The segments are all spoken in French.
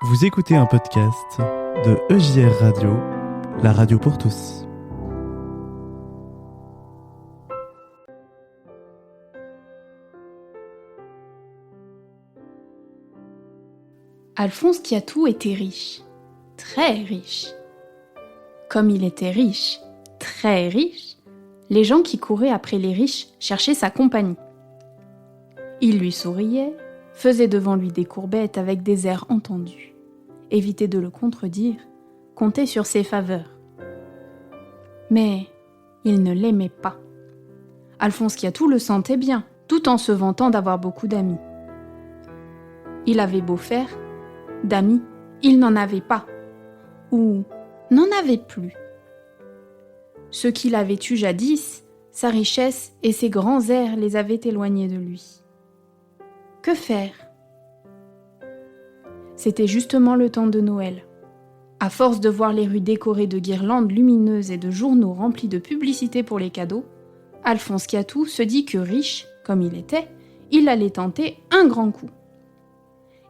Vous écoutez un podcast de EJR Radio, la radio pour tous. Alphonse Kiatou était riche, très riche. Comme il était riche, très riche, les gens qui couraient après les riches cherchaient sa compagnie. Ils lui souriaient, faisaient devant lui des courbettes avec des airs entendus, évitaient de le contredire, comptaient sur ses faveurs. Mais il ne l'aimait pas. Alphonse Kiatou le sentait bien, tout en se vantant d'avoir beaucoup d'amis. Il avait beau faire, d'amis, il n'en avait pas, ou n'en avait plus. Ce qu'il avait eu jadis, sa richesse et ses grands airs les avaient éloignés de lui. Que faire ? C'était justement le temps de Noël. À force de voir les rues décorées de guirlandes lumineuses et de journaux remplis de publicités pour les cadeaux, Alphonse Kiatou se dit que riche, comme il était, il allait tenter un grand coup.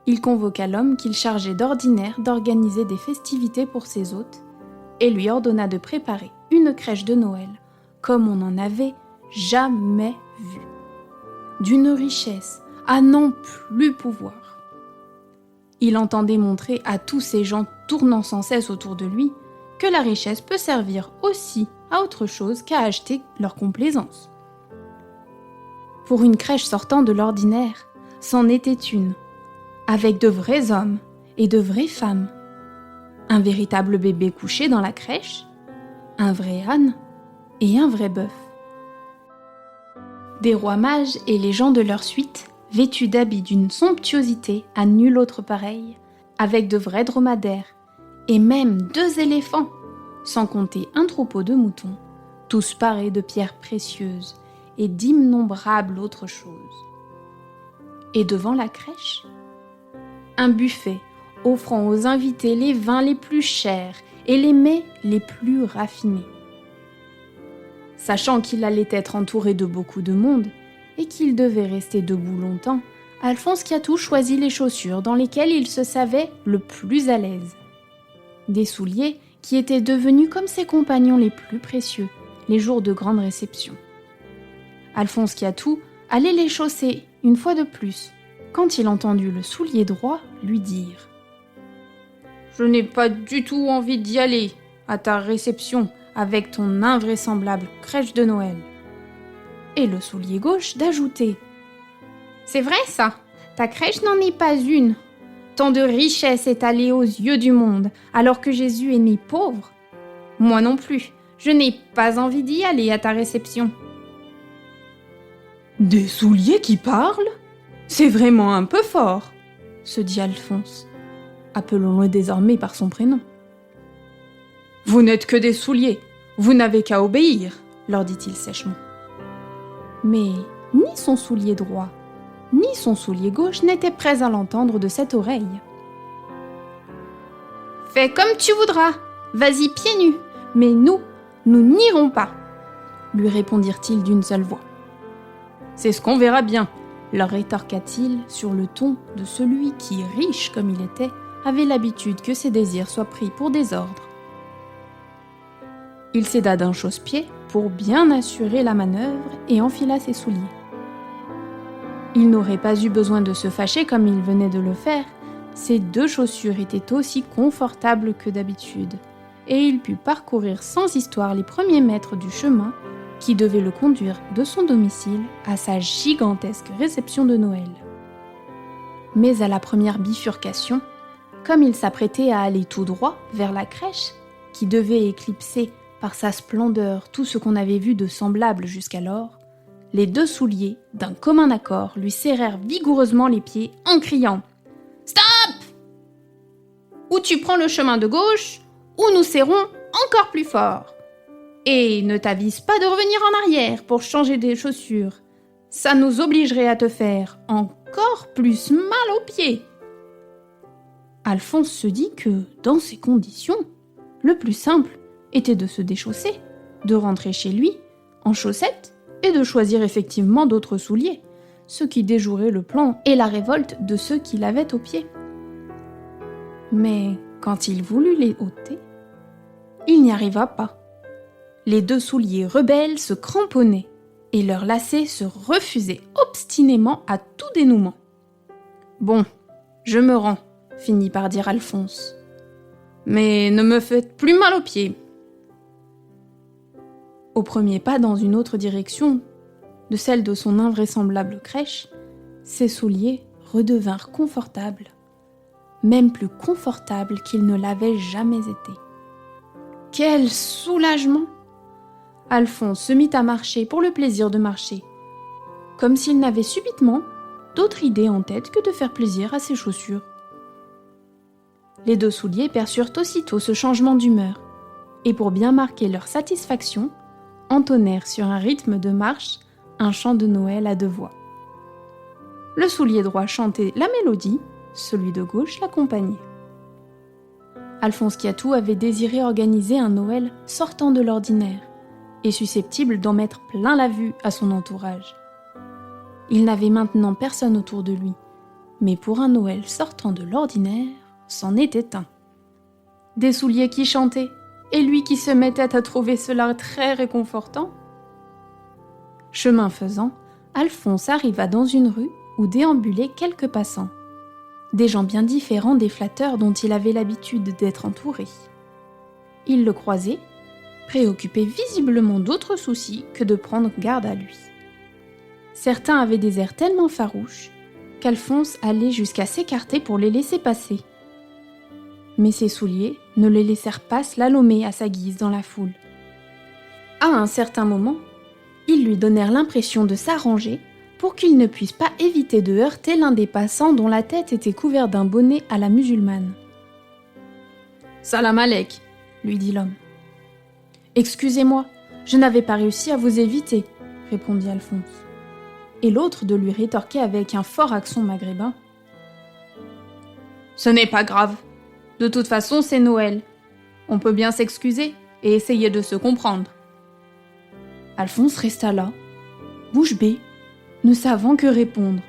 Il convoqua l'homme qu'il chargeait d'ordinaire d'organiser des festivités pour ses hôtes et lui ordonna de préparer une crèche de Noël comme on n'en avait jamais vu. D'une richesse à n'en plus pouvoir. Il entendait montrer à tous ces gens tournant sans cesse autour de lui que la richesse peut servir aussi à autre chose qu'à acheter leur complaisance. Pour une crèche sortant de l'ordinaire, c'en était une, avec de vrais hommes et de vraies femmes. Un véritable bébé couché dans la crèche, un vrai âne et un vrai bœuf. Des rois mages et les gens de leur suite, vêtus d'habits d'une somptuosité à nul autre pareil, avec de vrais dromadaires, et même 2 éléphants, sans compter un troupeau de moutons, tous parés de pierres précieuses et d'innombrables autres choses. Et devant la crèche, un buffet offrant aux invités les vins les plus chers et les mets les plus raffinés. Sachant qu'il allait être entouré de beaucoup de monde et qu'il devait rester debout longtemps, Alphonse Kiatou choisit les chaussures dans lesquelles il se savait le plus à l'aise. Des souliers qui étaient devenus comme ses compagnons les plus précieux les jours de grande réception. Alphonse Kiatou allait les chausser une fois de plus, quand il entendit le soulier droit lui dire « Je n'ai pas du tout envie d'y aller à ta réception avec ton invraisemblable crèche de Noël. » Et le soulier gauche d'ajouter « C'est vrai ça, ta crèche n'en est pas une. Tant de richesse étalée aux yeux du monde, alors que Jésus est né pauvre. Moi non plus, je n'ai pas envie d'y aller à ta réception. » « Des souliers qui parlent ? C'est vraiment un peu fort, » se dit Alphonse. Appelons-le désormais par son prénom. « Vous n'êtes que des souliers, vous n'avez qu'à obéir, » leur dit-il sèchement. Mais ni son soulier droit, ni son soulier gauche n'étaient prêts à l'entendre de cette oreille. « Fais comme tu voudras, vas-y pieds nus, mais nous n'irons pas, » lui répondirent-ils d'une seule voix. « C'est ce qu'on verra bien, » leur rétorqua-t-il sur le ton de celui qui, riche comme il était, avait l'habitude que ses désirs soient pris pour des ordres. Il céda d'un chausse-pied pour bien assurer la manœuvre et enfila ses souliers. Il n'aurait pas eu besoin de se fâcher comme il venait de le faire, ses 2 chaussures étaient aussi confortables que d'habitude, et il put parcourir sans histoire les premiers mètres du chemin qui devait le conduire de son domicile à sa gigantesque réception de Noël. Mais à la première bifurcation, comme il s'apprêtait à aller tout droit vers la crèche, qui devait éclipser par sa splendeur tout ce qu'on avait vu de semblable jusqu'alors, les 2 souliers, d'un commun accord, lui serrèrent vigoureusement les pieds en criant « Stop ! Ou tu prends le chemin de gauche, ou nous serrons encore plus fort. Et ne t'avise pas de revenir en arrière pour changer des chaussures. Ça nous obligerait à te faire encore plus mal aux pieds. » Alphonse se dit que, dans ces conditions, le plus simple était de se déchausser, de rentrer chez lui, en chaussettes, et de choisir effectivement d'autres souliers, ce qui déjouerait le plan et la révolte de ceux qui l'avaient aux pieds. Mais quand il voulut les ôter, il n'y arriva pas. Les 2 souliers rebelles se cramponnaient et leurs lacets se refusaient obstinément à tout dénouement. « Bon, je me rends », finit par dire Alphonse. « Mais ne me faites plus mal aux pieds. » Au premier pas dans une autre direction, de celle de son invraisemblable crèche, ses souliers redevinrent confortables, même plus confortables qu'ils ne l'avaient jamais été. Quel soulagement! Alphonse se mit à marcher pour le plaisir de marcher, comme s'il n'avait subitement d'autre idée en tête que de faire plaisir à ses chaussures. Les 2 souliers perçurent aussitôt ce changement d'humeur, et pour bien marquer leur satisfaction, entonnèrent sur un rythme de marche un chant de Noël à 2 voix. Le soulier droit chantait la mélodie, celui de gauche l'accompagnait. Alphonse Kiatou avait désiré organiser un Noël sortant de l'ordinaire et susceptible d'en mettre plein la vue à son entourage. Il n'avait maintenant personne autour de lui, mais pour un Noël sortant de l'ordinaire, c'en était un. Des souliers qui chantaient, et lui qui se mettait à trouver cela très réconfortant. Chemin faisant, Alphonse arriva dans une rue où déambulaient quelques passants, des gens bien différents des flatteurs dont il avait l'habitude d'être entouré. Il le croisait, préoccupé visiblement d'autres soucis que de prendre garde à lui. Certains avaient des airs tellement farouches qu'Alphonse allait jusqu'à s'écarter pour les laisser passer. Mais ses souliers ne les laissèrent pas slalomer à sa guise dans la foule. À un certain moment, ils lui donnèrent l'impression de s'arranger pour qu'il ne puisse pas éviter de heurter l'un des passants dont la tête était couverte d'un bonnet à la musulmane. « Salam alek », lui dit l'homme. « Excusez-moi, je n'avais pas réussi à vous éviter », répondit Alphonse. Et l'autre de lui rétorquer avec un fort accent maghrébin. « Ce n'est pas grave. De toute façon, c'est Noël. On peut bien s'excuser et essayer de se comprendre. » Alphonse resta là, bouche bée, ne savant que répondre.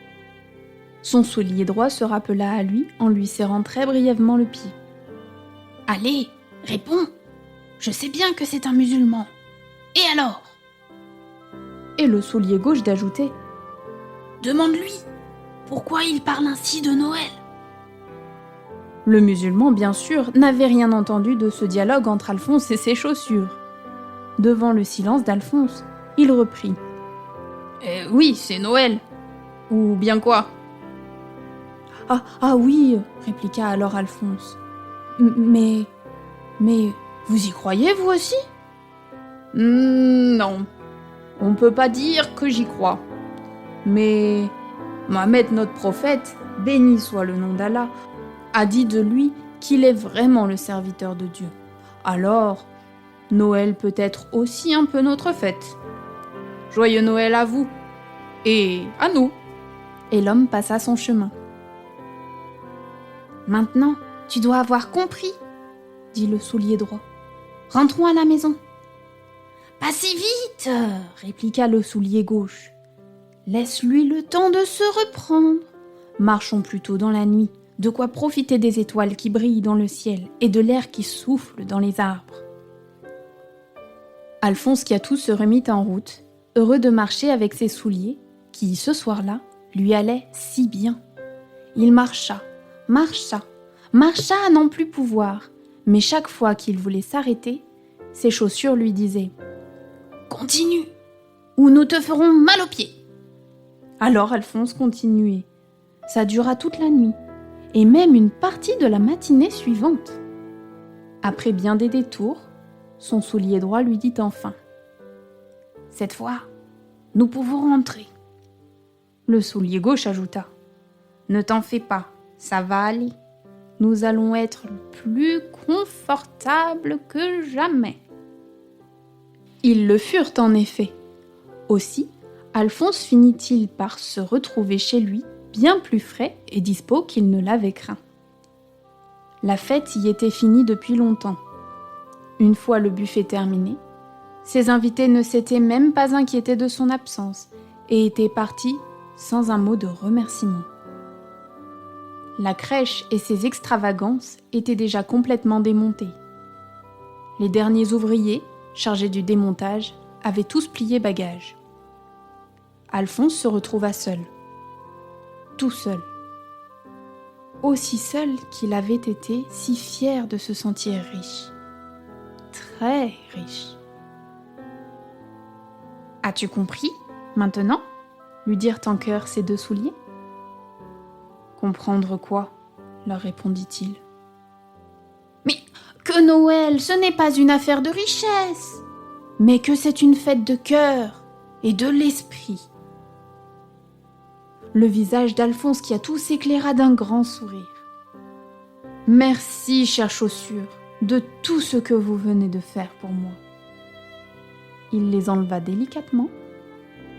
Son soulier droit se rappela à lui en lui serrant très brièvement le pied. « Allez, réponds. Je sais bien que c'est un musulman. Et alors ?» Et le soulier gauche d'ajouter. « Demande-lui pourquoi il parle ainsi de Noël. » Le musulman, bien sûr, n'avait rien entendu de ce dialogue entre Alphonse et ses chaussures. Devant le silence d'Alphonse, il reprit. « Oui, c'est Noël. Ou bien quoi ?»« Ah oui, répliqua alors Alphonse. Mais vous y croyez, vous aussi ?»« Non, on peut pas dire que j'y crois. Mais Mohammed, notre prophète, béni soit le nom d'Allah, a dit de lui qu'il est vraiment le serviteur de Dieu. Alors, Noël peut être aussi un peu notre fête. Joyeux Noël à vous et à nous. » Et l'homme passa son chemin. « Maintenant, tu dois avoir compris, » dit le soulier droit. « Rentrons à la maison. »« Pas si vite !» répliqua le soulier gauche. « Laisse-lui le temps de se reprendre. Marchons plutôt dans la nuit, de quoi profiter des étoiles qui brillent dans le ciel et de l'air qui souffle dans les arbres. » Alphonse Kiatou se remit en route, heureux de marcher avec ses souliers, qui, ce soir-là, lui allaient si bien. Il marcha à n'en plus pouvoir, mais chaque fois qu'il voulait s'arrêter, ses chaussures lui disaient « Continue, ou nous te ferons mal aux pieds !» Alors Alphonse continuait. Ça dura toute la nuit, et même une partie de la matinée suivante. Après bien des détours, son soulier droit lui dit enfin « Cette fois, nous pouvons rentrer. » Le soulier gauche ajouta « Ne t'en fais pas, ça va aller. Nous allons être plus confortables que jamais. » Ils le furent en effet. Aussi, Alphonse finit-il par se retrouver chez lui bien plus frais et dispos qu'il ne l'avait craint. La fête y était finie depuis longtemps. Une fois le buffet terminé, ses invités ne s'étaient même pas inquiétés de son absence et étaient partis sans un mot de remerciement. La crèche et ses extravagances étaient déjà complètement démontées. Les derniers ouvriers, chargés du démontage, avaient tous plié bagages. Alphonse se retrouva seul. Tout seul. Aussi seul qu'il avait été si fier de se sentir riche. Très riche. « As-tu compris, maintenant ?» lui dirent en chœur ses deux souliers. « Comprendre quoi ?» leur répondit-il. « Mais que Noël, ce n'est pas une affaire de richesse, mais que c'est une fête de cœur et de l'esprit. » Le visage d'Alphonse qui a tout s'éclaira d'un grand sourire. « Merci, chère chaussure, de tout ce que vous venez de faire pour moi. » Il les enleva délicatement,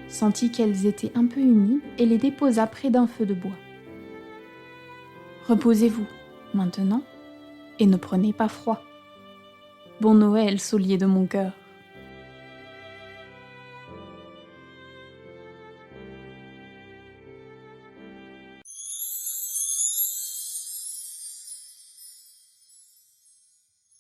sentit qu'elles étaient un peu humides et les déposa près d'un feu de bois. « Reposez-vous, maintenant, et ne prenez pas froid. Bon Noël, soulier de mon cœur. »